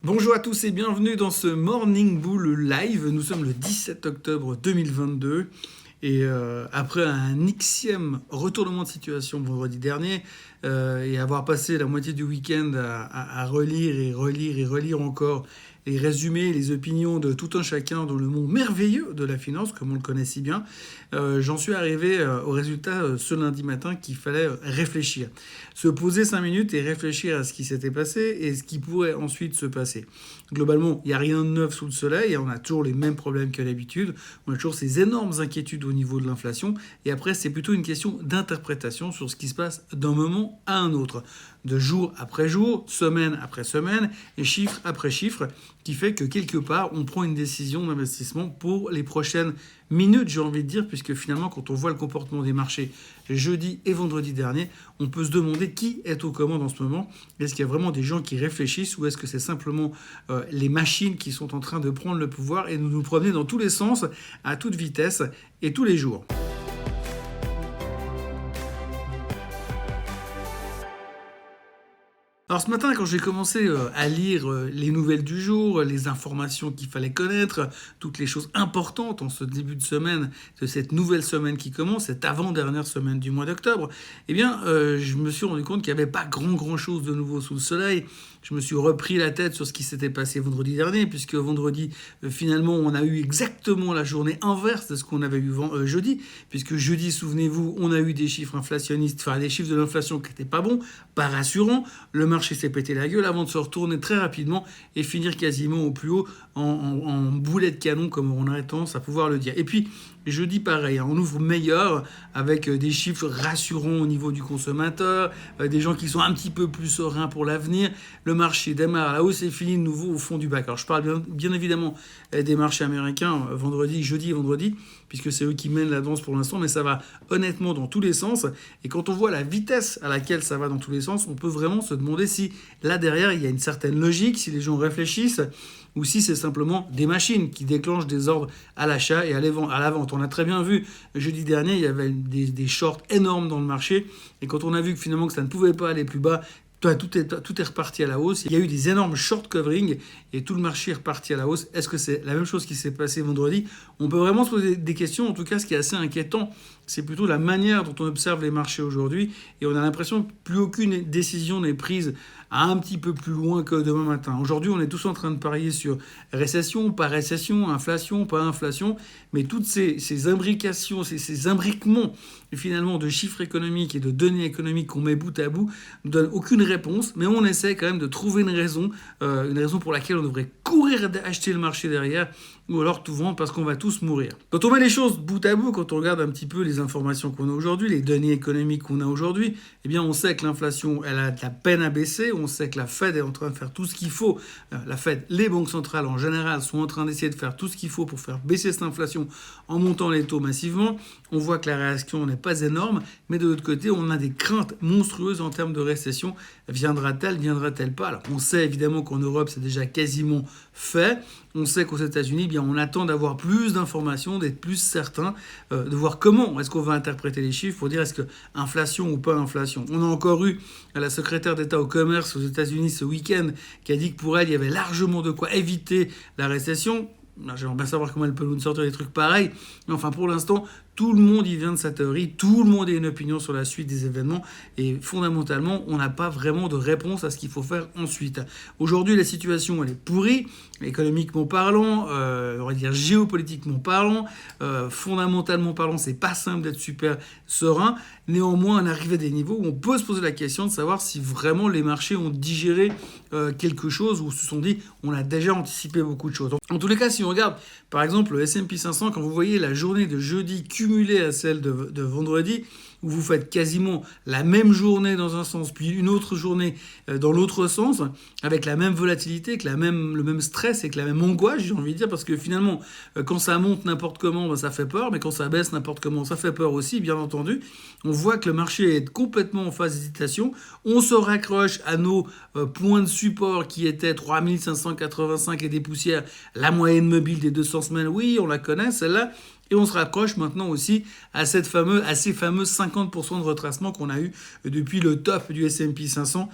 Bonjour à tous et bienvenue dans ce Morning Bull Live. Nous sommes le 17 octobre 2022 et après un Xème retournement de situation vendredi dernier et avoir passé la moitié du week-end à relire et relire et relire encore les résumés, les opinions de tout un chacun dans le monde merveilleux de la finance, comme on le connaît si bien, j'en suis arrivé au résultat ce lundi matin qu'il fallait réfléchir. Se poser 5 minutes et réfléchir à ce qui s'était passé et ce qui pourrait ensuite se passer. Globalement, il n'y a rien de neuf sous le soleil, on a toujours les mêmes problèmes que d'habitude, on a toujours ces énormes inquiétudes au niveau de l'inflation, et après c'est plutôt une question d'interprétation sur ce qui se passe d'un moment à un autre, de jour après jour, semaine après semaine, et chiffre après chiffre, qui fait que quelque part on prend une décision d'investissement pour les prochaines minutes, j'ai envie de dire, puisque finalement quand on voit le comportement des marchés jeudi et vendredi dernier, on peut se demander qui est aux commandes en ce moment. Est-ce qu'il y a vraiment des gens qui réfléchissent ou est-ce que c'est simplement les machines qui sont en train de prendre le pouvoir et de nous promener dans tous les sens, à toute vitesse et tous les jours. Alors ce matin, quand j'ai commencé à lire les nouvelles du jour, les informations qu'il fallait connaître, toutes les choses importantes en ce début de semaine, de cette nouvelle semaine qui commence, cette avant-dernière semaine du mois d'octobre, eh bien, je me suis rendu compte qu'il n'y avait pas grand chose de nouveau sous le soleil. Je me suis repris la tête sur ce qui s'était passé vendredi dernier, puisque vendredi, finalement, on a eu exactement la journée inverse de ce qu'on avait eu jeudi, puisque jeudi, souvenez-vous, on a eu des chiffres inflationnistes, enfin des chiffres de l'inflation qui n'étaient pas bons, pas rassurants. Le marché s'est pété la gueule avant de se retourner très rapidement et finir quasiment au plus haut en boulet de canon, comme on a tendance à pouvoir le dire. Et puis, jeudi, pareil, on ouvre meilleur avec des chiffres rassurants au niveau du consommateur, des gens qui sont un petit peu plus sereins pour l'avenir. Le marché démarre à la hausse et finit de nouveau au fond du bac. Alors je parle bien évidemment des marchés américains jeudi et vendredi, puisque c'est eux qui mènent la danse pour l'instant, mais ça va honnêtement dans tous les sens. Et quand on voit la vitesse à laquelle ça va dans tous les sens, on peut vraiment se demander si là derrière il y a une certaine logique, si les gens réfléchissent, ou si c'est simplement des machines qui déclenchent des ordres à l'achat et à la vente. On a très bien vu, jeudi dernier, il y avait des shorts énormes dans le marché, et quand on a vu que finalement que ça ne pouvait pas aller plus bas, tout est reparti à la hausse. Il y a eu des énormes short covering et tout le marché est reparti à la hausse. Est-ce que c'est la même chose qui s'est passé vendredi ? On peut vraiment se poser des questions. En tout cas, ce qui est assez inquiétant, c'est plutôt la manière dont on observe les marchés aujourd'hui. Et on a l'impression que plus aucune décision n'est prise à un petit peu plus loin que demain matin. Aujourd'hui, on est tous en train de parier sur récession, pas récession, inflation, pas inflation. Mais toutes ces imbrications, ces imbriquements finalement de chiffres économiques et de données économiques qu'on met bout à bout ne donnent aucune réponse, mais on essaie quand même de trouver une raison pour laquelle on devrait courir acheter le marché derrière, ou alors tout vendre parce qu'on va tous mourir. Quand on met les choses bout à bout, quand on regarde un petit peu les informations qu'on a aujourd'hui, les données économiques qu'on a aujourd'hui, eh bien on sait que l'inflation, elle a de la peine à baisser, on sait que la Fed est en train de faire tout ce qu'il faut. La Fed, les banques centrales en général sont en train d'essayer de faire tout ce qu'il faut pour faire baisser cette inflation en montant les taux massivement. On voit que la réaction n'est pas énorme, mais de l'autre côté, on a des craintes monstrueuses en termes de récession. Viendra-t-elle pas ? Alors, on sait évidemment qu'en Europe, c'est déjà quasiment fait. On sait qu'aux États-Unis, bien, on attend d'avoir plus d'informations, d'être plus certain, de voir comment est-ce qu'on va interpréter les chiffres pour dire est-ce que inflation ou pas inflation. On a encore eu la secrétaire d'État au commerce aux États-Unis ce week-end qui a dit que pour elle, il y avait largement de quoi éviter la récession. J'aimerais bien savoir comment elle peut nous sortir des trucs pareils. Mais enfin, pour l'instant, tout le monde y vient de sa théorie, tout le monde a une opinion sur la suite des événements et fondamentalement, on n'a pas vraiment de réponse à ce qu'il faut faire ensuite. Aujourd'hui, la situation, elle est pourrie, économiquement parlant, on va dire géopolitiquement parlant, fondamentalement parlant, c'est pas simple d'être super serein. Néanmoins, on arrive à des niveaux où on peut se poser la question de savoir si vraiment les marchés ont digéré quelque chose ou se sont dit on a déjà anticipé beaucoup de choses. En tous les cas, si on regarde par exemple le S&P 500, quand vous voyez la journée de jeudi cumulée à celle de vendredi, où vous faites quasiment la même journée dans un sens, puis une autre journée dans l'autre sens, avec la même volatilité, avec le même stress, avec la même angoisse, j'ai envie de dire, parce que finalement, quand ça monte n'importe comment, ça fait peur, mais quand ça baisse n'importe comment, ça fait peur aussi, bien entendu. On voit que le marché est complètement en phase d'hésitation. On se raccroche à nos points de support qui étaient 3585 et des poussières, la moyenne mobile des 200 semaines, oui, on la connaît, celle-là. Et on se rapproche maintenant aussi à ces fameuses 50% de retracement qu'on a eu depuis le top du S&P 500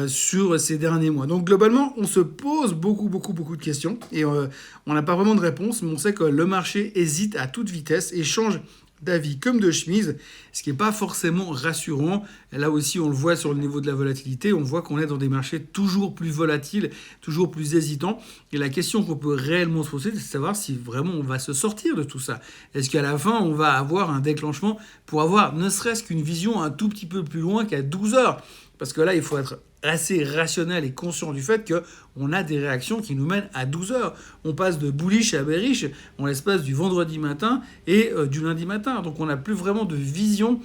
sur ces derniers mois. Donc globalement, on se pose beaucoup de questions et on n'a pas vraiment de réponse, mais on sait que le marché hésite à toute vitesse et change d'avis comme de chemise, ce qui n'est pas forcément rassurant. Et là aussi, on le voit sur le niveau de la volatilité, on voit qu'on est dans des marchés toujours plus volatiles, toujours plus hésitants. Et la question qu'on peut réellement se poser, c'est de savoir si vraiment on va se sortir de tout ça. Est-ce qu'à la fin, on va avoir un déclenchement pour avoir ne serait-ce qu'une vision un tout petit peu plus loin qu'à 12 heures? Parce que là, il faut être assez rationnel et conscient du fait qu'on a des réactions qui nous mènent à 12 heures. On passe de bullish à bearish en l'espace du vendredi matin et du lundi matin. Donc on n'a plus vraiment de vision,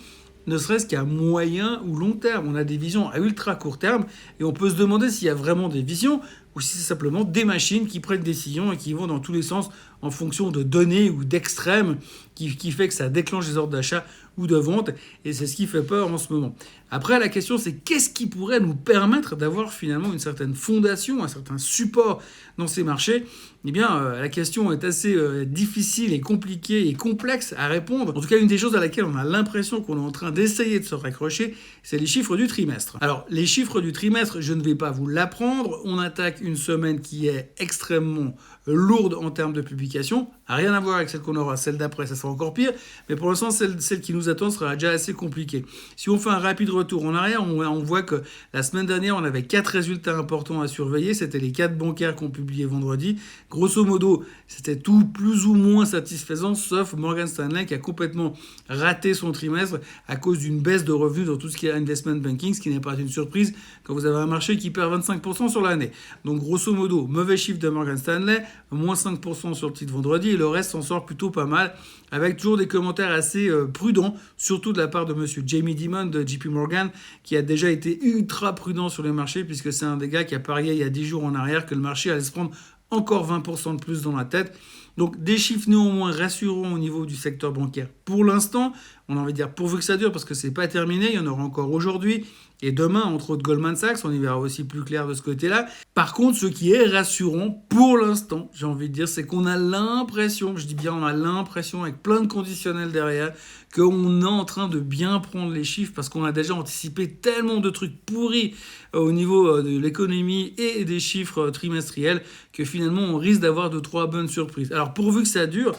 ne serait-ce qu'à moyen ou long terme. On a des visions à ultra court terme et on peut se demander s'il y a vraiment des visions ou si c'est simplement des machines qui prennent des décisions et qui vont dans tous les sens en fonction de données ou d'extrêmes qui fait que ça déclenche des ordres d'achat ou de vente, et c'est ce qui fait peur en ce moment. Après, la question, c'est qu'est-ce qui pourrait nous permettre d'avoir finalement une certaine fondation, un certain support dans ces marchés? Eh bien, la question est assez difficile et compliquée et complexe à répondre. En tout cas, une des choses à laquelle on a l'impression qu'on est en train d'essayer de se raccrocher, c'est les chiffres du trimestre. Alors, les chiffres du trimestre, je ne vais pas vous l'apprendre. On attaque une semaine qui est extrêmement lourde en termes de publication. Rien à voir avec celle qu'on aura, celle d'après, ça sera encore pire. Mais pour l'instant, celle qui nous attend sera déjà assez compliquée. Si on fait un rapide retour en arrière, on voit que la semaine dernière, on avait 4 résultats importants à surveiller. C'était les 4 bancaires qu'on publiait vendredi. Grosso modo, c'était tout plus ou moins satisfaisant, sauf Morgan Stanley qui a complètement raté son trimestre à cause d'une baisse de revenus dans tout ce qui est investment banking, ce qui n'est pas une surprise quand vous avez un marché qui perd 25% sur l'année. Donc grosso modo, mauvais chiffre de Morgan Stanley, moins 5% sur le titre vendredi, et le reste s'en sort plutôt pas mal, avec toujours des commentaires assez prudents, surtout de la part de monsieur Jamie Dimon de JP Morgan, qui a déjà été ultra prudent sur les marchés, puisque c'est un des gars qui a parié il y a 10 jours en arrière que le marché allait se prendre encore 20% de plus dans la tête. Donc des chiffres néanmoins rassurants au niveau du secteur bancaire. Pour l'instant, on a envie de dire pourvu que ça dure parce que c'est pas terminé, il y en aura encore aujourd'hui et demain, entre autres Goldman Sachs, on y verra aussi plus clair de ce côté-là. Par contre, ce qui est rassurant pour l'instant, j'ai envie de dire, c'est qu'on a l'impression, je dis bien on a l'impression avec plein de conditionnels derrière, qu'on est en train de bien prendre les chiffres parce qu'on a déjà anticipé tellement de trucs pourris au niveau de l'économie et des chiffres trimestriels que finalement on risque d'avoir 2-3 bonnes surprises. Alors pourvu que ça dure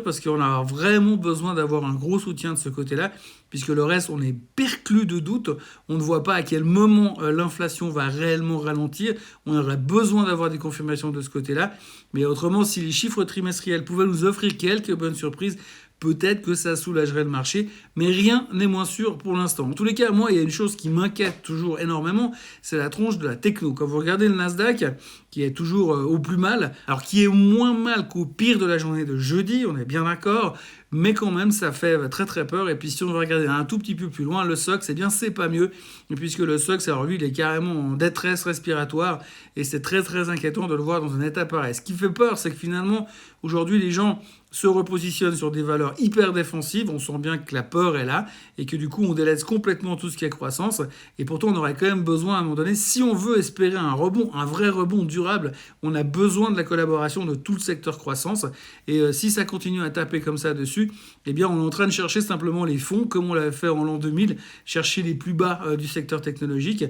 parce qu'on a vraiment besoin d'avoir un gros soutien de ce côté-là, puisque le reste, on est perclus de doutes. On ne voit pas à quel moment l'inflation va réellement ralentir. On aurait besoin d'avoir des confirmations de ce côté-là. Mais autrement, si les chiffres trimestriels pouvaient nous offrir quelques bonnes surprises, peut-être que ça soulagerait le marché, mais rien n'est moins sûr pour l'instant. En tous les cas, moi, il y a une chose qui m'inquiète toujours énormément, c'est la tronche de la techno. Quand vous regardez le Nasdaq, qui est toujours au plus mal, alors qui est moins mal qu'au pire de la journée de jeudi, on est bien d'accord, mais quand même, ça fait très très peur. Et puis si on veut regarder un tout petit peu plus loin, le SOX, eh bien, c'est pas mieux. Et puisque le SOX, alors lui, il est carrément en détresse respiratoire, et c'est très très inquiétant de le voir dans un état pareil. Ce qui fait peur, c'est que finalement, aujourd'hui, les gens se repositionnent sur des valeurs hyper défensives. On sent bien que la peur est là et que du coup, on délaisse complètement tout ce qui est croissance. Et pourtant, on aurait quand même besoin à un moment donné, si on veut espérer un rebond, un vrai rebond durable, on a besoin de la collaboration de tout le secteur croissance. Et si ça continue à taper comme ça dessus, eh bien, on est en train de chercher simplement les fonds, comme on l'avait fait en l'an 2000, chercher les plus bas du secteur technologique.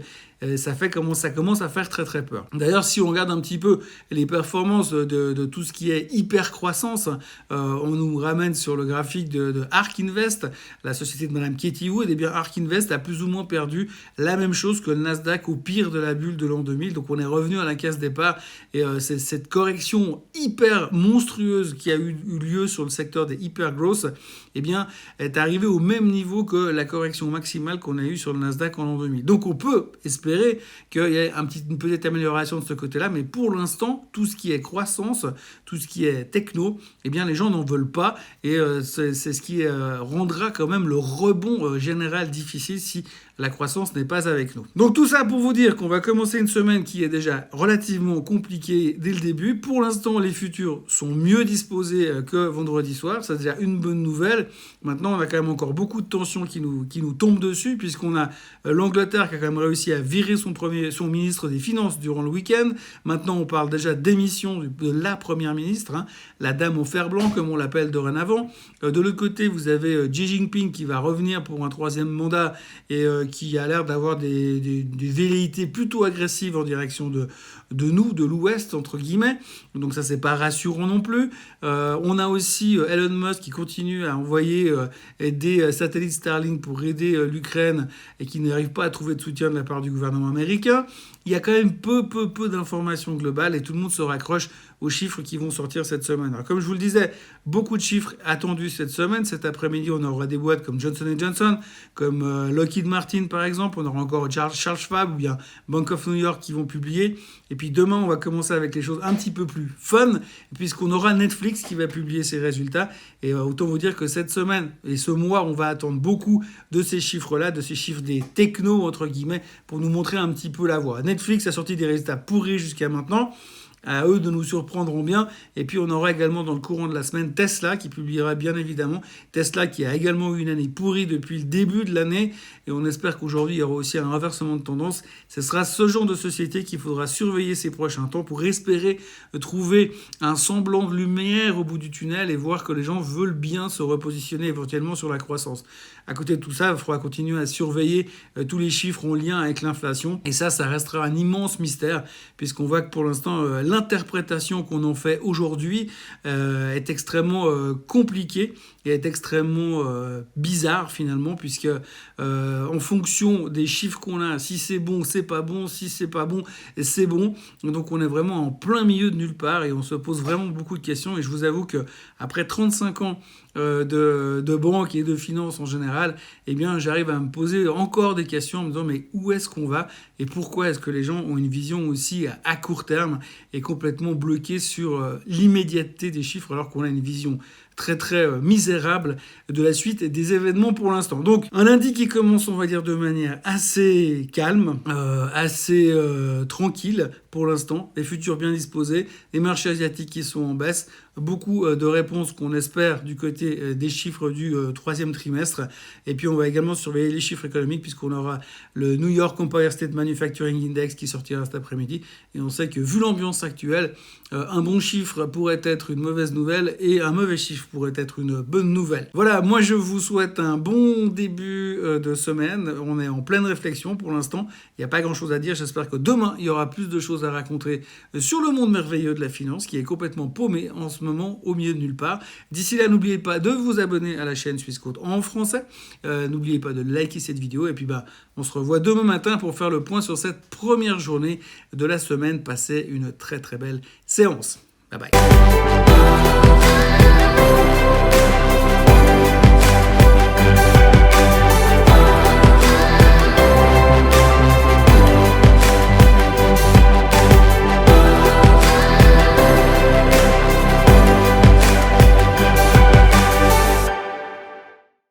Ça commence à faire très très peur. D'ailleurs, si on regarde un petit peu les performances de tout ce qui est hyper croissance, on nous ramène sur le graphique de ARK Invest, la société de Madame Katie Wood. Et bien ARK Invest a plus ou moins perdu la même chose que le Nasdaq au pire de la bulle de l'an 2000. Donc on est revenu à la case départ et c'est cette correction hyper monstrueuse qui a eu lieu sur le secteur des hyper growth, eh bien est arrivée au même niveau que la correction maximale qu'on a eue sur le Nasdaq en l'an 2000. Donc on peut espérer qu'il y ait une petite amélioration de ce côté-là, mais pour l'instant, tout ce qui est croissance, tout ce qui est techno, eh bien les gens n'en veulent pas, et c'est ce qui rendra quand même le rebond général difficile si la croissance n'est pas avec nous. Donc tout ça pour vous dire qu'on va commencer une semaine qui est déjà relativement compliquée dès le début. Pour l'instant, les futurs sont mieux disposés que vendredi soir, c'est déjà une bonne nouvelle. Maintenant, on a quand même encore beaucoup de tensions qui nous tombent dessus, puisqu'on a l'Angleterre qui a quand même réussi à virer son ministre des Finances durant le week-end. Maintenant, on parle déjà d'émission de la première ministre, la dame au fer blanc, comme on l'appelle dorénavant. De l'autre côté, vous avez Xi Jinping qui va revenir pour un troisième mandat et qui a l'air d'avoir des velléités plutôt agressives en direction de nous, de l'Ouest, entre guillemets. Donc ça, c'est pas rassurant non plus. On a aussi Elon Musk qui continue à envoyer des satellites Starlink pour aider l'Ukraine et qui n'arrive pas à trouver de soutien de la part du gouvernement américain. Il y a quand même peu d'informations globales et tout le monde se raccroche aux chiffres qui vont sortir cette semaine. Alors, comme je vous le disais, beaucoup de chiffres attendus cette semaine. Cet après-midi, on aura des boîtes comme Johnson & Johnson, comme Lockheed Martin par exemple. On aura encore Charles Schwab ou bien Bank of New York qui vont publier. Et puis demain, on va commencer avec les choses un petit peu plus fun, puisqu'on aura Netflix qui va publier ses résultats. Et autant vous dire que cette semaine et ce mois, on va attendre beaucoup de ces chiffres-là, de ces chiffres des technos, entre guillemets, pour nous montrer un petit peu la voie. Netflix a sorti des résultats pourris jusqu'à maintenant. À eux de nous surprendront bien. Et puis on aura également dans le courant de la semaine Tesla qui publiera bien évidemment. Tesla qui a également eu une année pourrie depuis le début de l'année. Et on espère qu'aujourd'hui il y aura aussi un renversement de tendance. Ce sera ce genre de société qu'il faudra surveiller ces prochains temps pour espérer trouver un semblant de lumière au bout du tunnel et voir que les gens veulent bien se repositionner éventuellement sur la croissance. À côté de tout ça, il faudra continuer à surveiller tous les chiffres en lien avec l'inflation. Et ça restera un immense mystère puisqu'on voit que pour l'instant, l'interprétation qu'on en fait aujourd'hui est extrêmement compliquée et est extrêmement bizarre finalement, puisque en fonction des chiffres qu'on a, si c'est bon, c'est pas bon, si c'est pas bon, c'est bon. Donc on est vraiment en plein milieu de nulle part et on se pose vraiment beaucoup de questions. Et je vous avoue que après 35 ans de banque et de finance en général, eh bien j'arrive à me poser encore des questions en me disant mais où est-ce qu'on va et pourquoi est-ce que les gens ont une vision aussi à court terme et complètement bloquée sur l'immédiateté des chiffres alors qu'on a une vision très misérable de la suite des événements pour l'instant. Donc un lundi qui commence, on va dire, de manière assez calme, assez tranquille pour l'instant, les futurs bien disposés, les marchés asiatiques qui sont en baisse, beaucoup de réponses qu'on espère du côté des chiffres du troisième trimestre. Et puis on va également surveiller les chiffres économiques puisqu'on aura le New York Empire State Manufacturing Index qui sortira cet après-midi. Et on sait que vu l'ambiance actuelle, un bon chiffre pourrait être une mauvaise nouvelle et un mauvais chiffre pourrait être une bonne nouvelle. Voilà, moi je vous souhaite un bon début de semaine. On est en pleine réflexion pour l'instant. Il n'y a pas grand-chose à dire. J'espère que demain, il y aura plus de choses à raconter sur le monde merveilleux de la finance qui est complètement paumé en ce moment au milieu de nulle part. D'ici là, n'oubliez pas de vous abonner à la chaîne Swissquote en français. N'oubliez pas de liker cette vidéo et puis on se revoit demain matin pour faire le point sur cette première journée de la semaine. Passez une très belle séance. Bye bye.